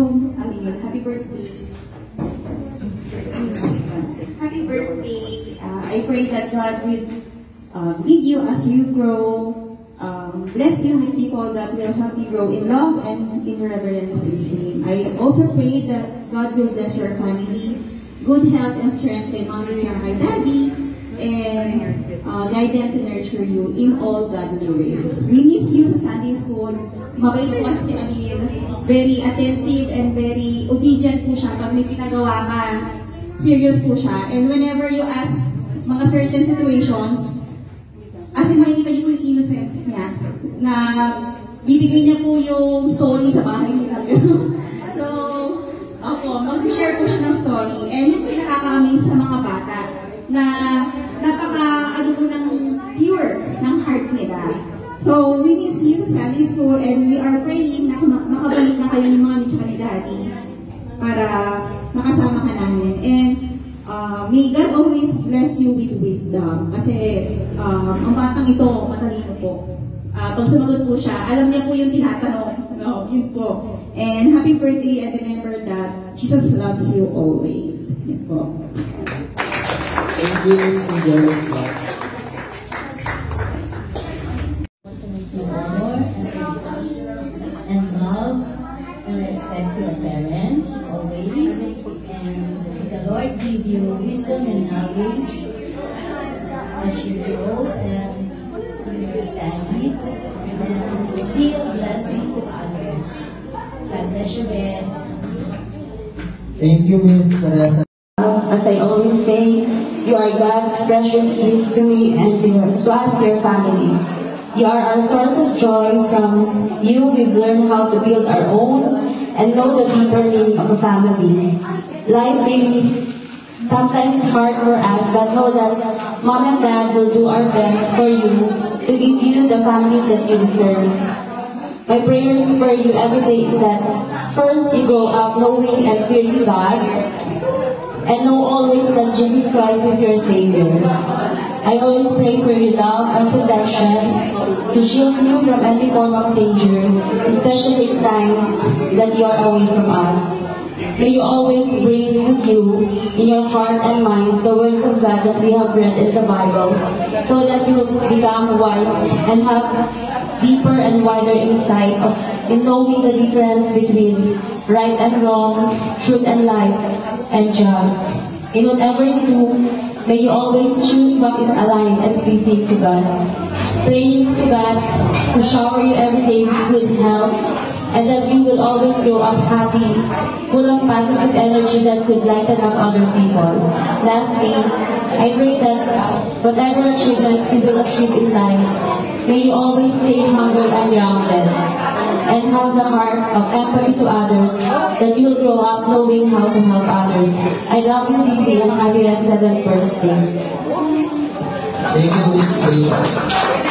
ano yun, happy birthday. Happy birthday. I pray that God will lead you as you grow, bless you with people that will help you grow in love and in reverence in Him. I also pray that God will bless your family, good health and strength kay mommy and kay daddy, and guide them to nurture you in all godly ways. We miss you sa Sunday school. Mabait po kasi Alin. Very attentive and very obedient po siya. Pag may pinagawa ka, serious po siya. And whenever you ask mga certain situations, as in makikita niyo po yung innocence niya, na bibigay niya po yung story sa bahay nila. So, mag-share po siya ng story. And yung pinakaka-amaze sa mga bata, na napaka-ano po ng pure ng heart nila. So, we miss you sa Sunday school and we are praying na makabalik na kayo ng mga ni ni Daddy para makasama ka namin. And may God always bless you with wisdom. Kasi ang batang ito, matalino po. Pag sumagot po siya, alam niya po yung tinatanong. No, yun po. And happy birthday and remember that Jesus loves you always. Yun po. Thank you, Mr. Derek. And love and respect your parents always, and the Lord give you wisdom and knowledge as you grow and in your studies, and be a blessing to others. God bless you again. Thank you, Miss Teresa. As I always say, you are God's precious gift to me and to us, your family. You are our source of joy. From you, we've learned how to build our own and know the deeper meaning of a family. Life may be sometimes hard for us, but know that Mom and Dad will do our best for you to give you the family that you deserve. My prayers for you every day is that first you grow up knowing and fearing God, and know always that Jesus Christ is your Savior. I always pray for your love and protection to shield you from any form of danger, especially in times that you are away from us. May you always bring with you in your heart and mind the words of God that we have read in the Bible, so that you will become wise and have deeper and wider insight in knowing the difference between right and wrong, truth and lies, and just. In whatever you do, may you always choose what is aligned and pleasing to God. Praying to God to shower you every day with good health, and that you will always grow up happy, full of positive energy that could lighten up other people. Lastly, I pray that whatever achievements you will achieve in life, may you always stay humble and grounded, and have the heart of empathy to others, that you will grow up knowing how to help others. I love you deeply and happy 7th birthday. Thank you, Miss Priya.